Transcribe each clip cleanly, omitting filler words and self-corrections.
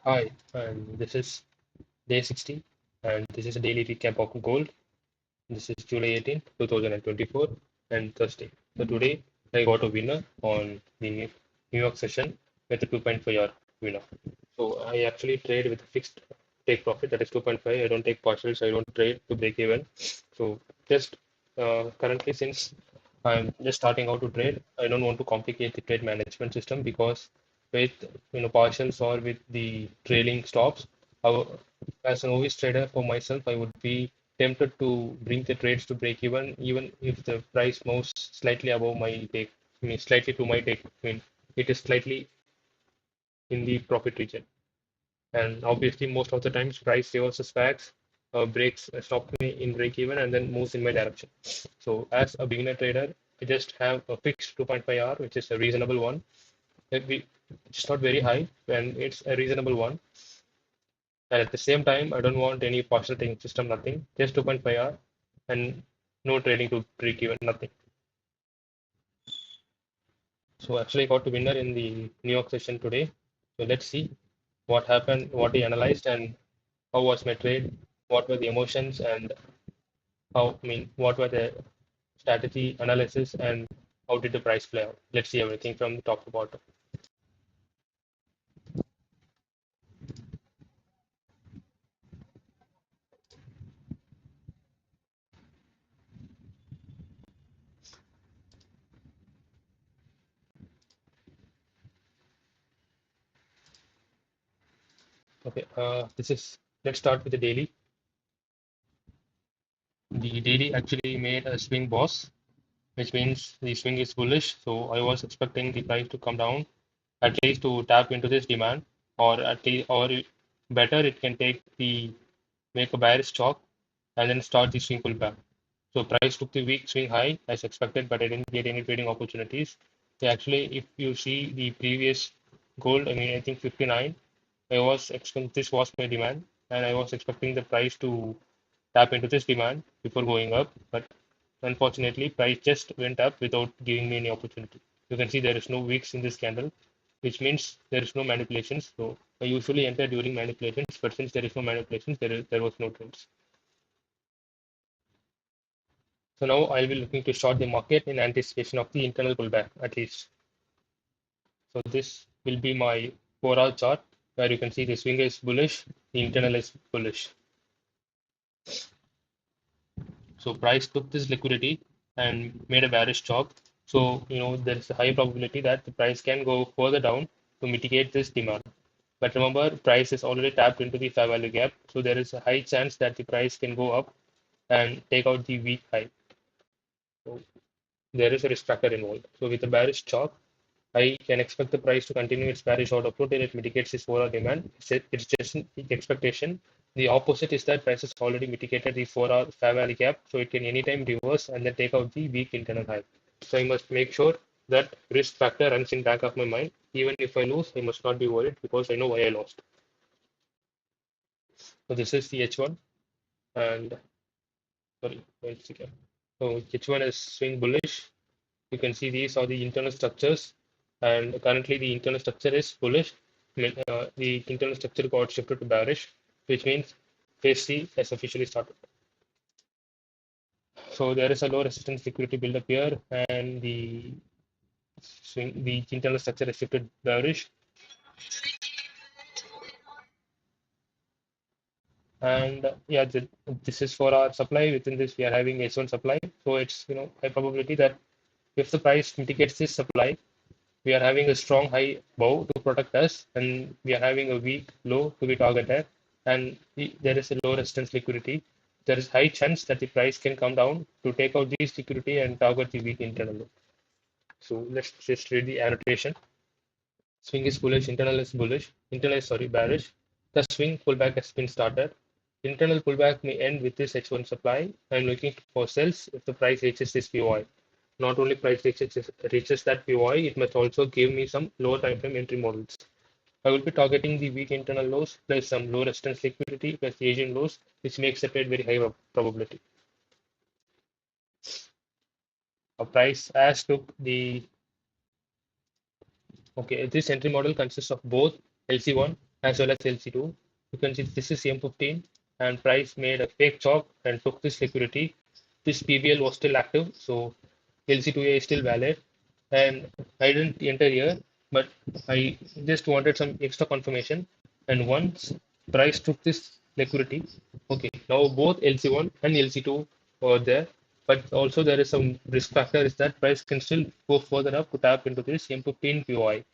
Hi, and this is day 60, and this is a daily recap of gold. This is July 18th, 2024, and Thursday. So today I got a winner on the New York session with a 2.5 hour winner. So I actually trade with a fixed take profit, that is 2.5. I don't take partials, I don't trade to break even. So just currently, since I'm just starting out to trade, I don't want to complicate the trade management system because with partials or with the trailing stops, I, as an novice trader for myself, I would be tempted to bring the trades to break even if the price moves slightly above my take, I mean slightly to my take. I mean it is slightly in the profit region. And obviously, most of the times, price reverses backs, breaks, stops me in break even, and then moves in my direction. So, as a beginner trader, I just have a fixed 2.5 hour, which is a reasonable one. It's not very high, and it's a reasonable one. And at the same time, I don't want any partial trading system, nothing, just 2.5 hour, and no trading to break even, nothing. So, actually, I got the winner in the New York session today. So, let's see what happened, what he analyzed, and how was my trade, what were the emotions, and what were the strategy analysis, and how did the price play out? Let's see everything from the top to bottom. Okay, let's start with the daily. The daily actually made a swing boss, which means the swing is bullish. So I was expecting the price to come down at least to tap into this demand, or at least, better, it can make a bearish chalk and then start the swing pullback. So price took the weak swing high as expected, but I didn't get any trading opportunities. Actually, if you see the previous gold, I mean, I think 59, I was expecting this was my demand, and I was expecting the price to tap into this demand before going up, but unfortunately, price just went up without giving me any opportunity. You can see there is no wicks in this candle, which means there is no manipulations. So I usually enter during manipulations, but since there is no manipulations, there was no trades. So now I'll be looking to short the market in anticipation of the internal pullback at least. So this will be my 4 hour chart where you can see the swing is bullish, the internal is bullish. So price took this liquidity and made a bearish chop. So there's a high probability that the price can go further down to mitigate this demand. But remember, price is already tapped into the fair value gap, so there is a high chance that the price can go up and take out the weak high. So there is a risk factor involved. So with a bearish chop, I can expect the price to continue its bearish order flow till it mitigates its overall demand. It's just an expectation. The opposite is that price has already mitigated the 4 hour fair value gap, so it can anytime reverse and then take out the weak internal high. So I must make sure that risk factor runs in back of my mind. Even if I lose, I must not be worried because I know why I lost. So this is the H1, and sorry, one second. So H1 is swing bullish. You can see these are the internal structures, and currently the internal structure is bullish. The internal structure got shifted to bearish, which means phase C has officially started. So there is a low resistance liquidity build up here, and the internal structure is shifted bearish. And yeah, this is for our supply. Within this, we are having H1 supply, so it's high probability that if the price mitigates this supply, we are having a strong high bow to protect us, and we are having a weak low to be targeted, and there is a low resistance liquidity. There is high chance that the price can come down to take out this liquidity and target the weak internal low. So let's just read the annotation. Swing is bullish, internal is bullish, internal is sorry, bearish. The swing pullback has been started. Internal pullback may end with this H1 supply. I'm looking for sells if the price reaches this POI. Not only price reaches that POI, it must also give me some lower time frame entry models. I will be targeting the weak internal lows plus some low resistance liquidity plus the Asian lows, which makes the trade very high probability. A price as took the okay. This entry model consists of both LC1 as well as LC2. You can see this is M15 and price made a fake chop and took this liquidity. This PVL was still active, so LC2A is still valid. And I didn't enter here, but I just wanted some extra confirmation. And once price took this liquidity, okay, now both LC1 and LC2 were there. But also there is some risk factor is that price can still go further up to tap into this M15 POI.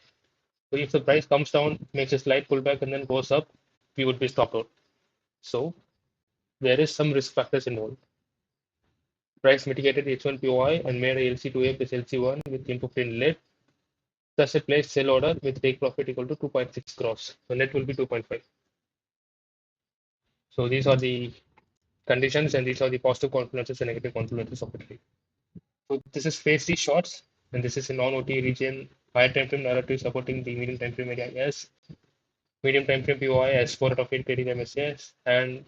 So if the price comes down, makes a slight pullback and then goes up, we would be stopped out. So there is some risk factors involved. Price mitigated H1 POI and made a LC2A plus LC1 with input in lit. Thus, it placed sell order with take profit equal to 2.6 gross. So net will be 2.5. So these are the conditions and these are the positive confluences and negative confluences of the trade. So this is phase C shorts and this is a non-OT region. Higher time frame narrative supporting the medium time frame area. Yes, medium time frame POI as 4 out of 8 trading MSCS, and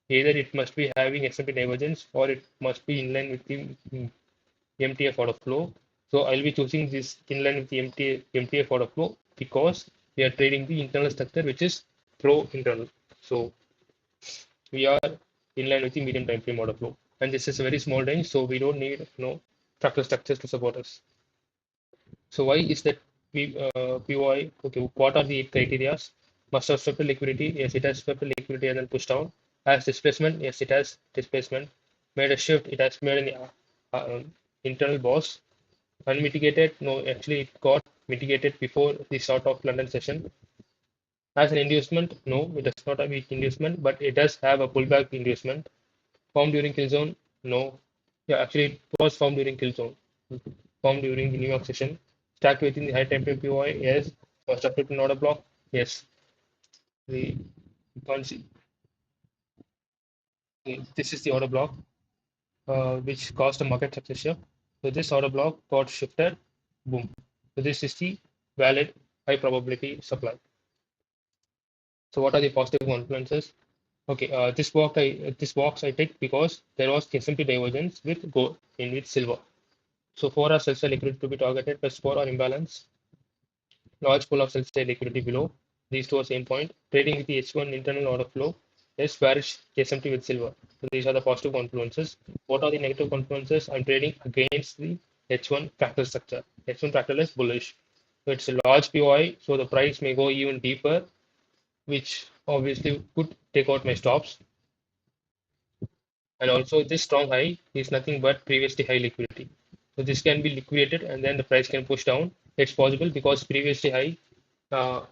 either it must be having S&P divergence or it must be in line with the MTF order flow. So I'll be choosing this in line with the MTF order flow because we are trading the internal structure which is pro internal. So we are in line with the medium time frame order flow. And this is a very small range, so we don't need fractal structures to support us. So why is that POI? Okay, what are the criteria? Must have swept the liquidity. Yes, it has swept the liquidity and then pushed down. Has displacement. Yes, it has displacement. Made a shift. It has made an internal boss. Unmitigated. No, actually, it got mitigated before the start of London session. As an inducement, no, it does not have weak inducement, but it does have a pullback inducement. Formed during kill zone, no. Yeah, actually, it was formed during kill zone. Formed during the New York session. Stacked within the high temperature POI, yes. Constructed in order block, yes. The you can't see. This is the order block, which caused a market success shift. So this order block got shifted, boom. So this is the valid high probability supply. So what are the positive influences? Okay, this box I take because there was S&P divergence with gold in with silver. So 4 are sell-side liquidity to be targeted, plus 4 are imbalance. Large pool of sell-side liquidity below. These two are same point. Trading with the H1 internal order flow is bearish SMT with silver. So these are the positive confluences. What are the negative confluences? I'm trading against the H1 fractal structure. H1 fractal is bullish. So it's a large POI, so the price may go even deeper, which obviously could take out my stops. And also this strong high is nothing but previously high liquidity. So this can be liquidated and then the price can push down. It's possible because previously high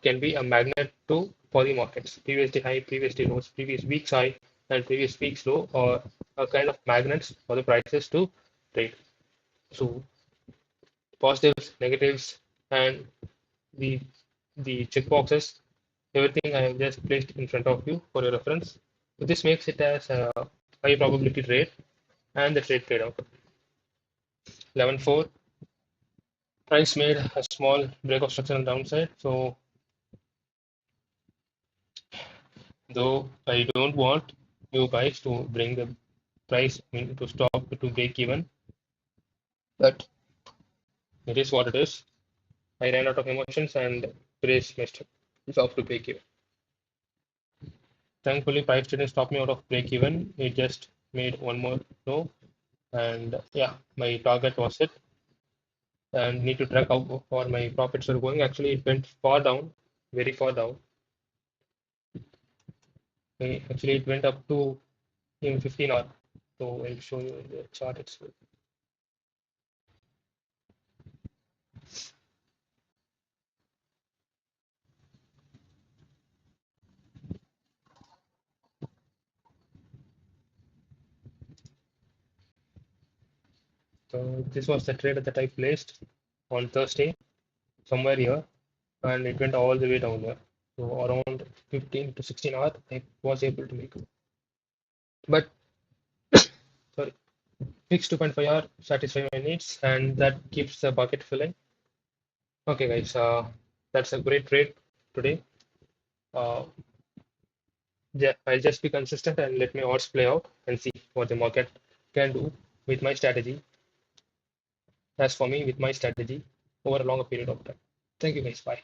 can be a magnet to for the markets. Previously high, previously lows, previous week's high, and previous week's low are a kind of magnets for the prices to trade. So positives, negatives, and the checkboxes, everything I have just placed in front of you for your reference. So this makes it as a high probability trade and the trade trade-off. 11.4. Price made a small break of structural downside. So though I don't want you guys to bring the price to stop to break even, but it is what it is. I ran out of emotions and today's missed it's off to break even. Thankfully, price didn't stop me out of break even. It just made one more low, and yeah, my target was hit. And need to track how far my profits are going. Actually, it went far down, very far down. Actually, it went up to in 15 hour. So I'll show you the chart itself. So this was the trade that I placed on Thursday, somewhere here, and it went all the way down there. So around 15 to 16 hours, I was able to make it. But sorry, fixed 2.5 hour satisfy my needs, and that keeps the bucket filling. Okay, guys, that's a great trade today. Uh, yeah, I'll just be consistent and let my odds play out and see what the market can do with my strategy. As for me, with my strategy over a longer period of time. Thank you, guys. Bye.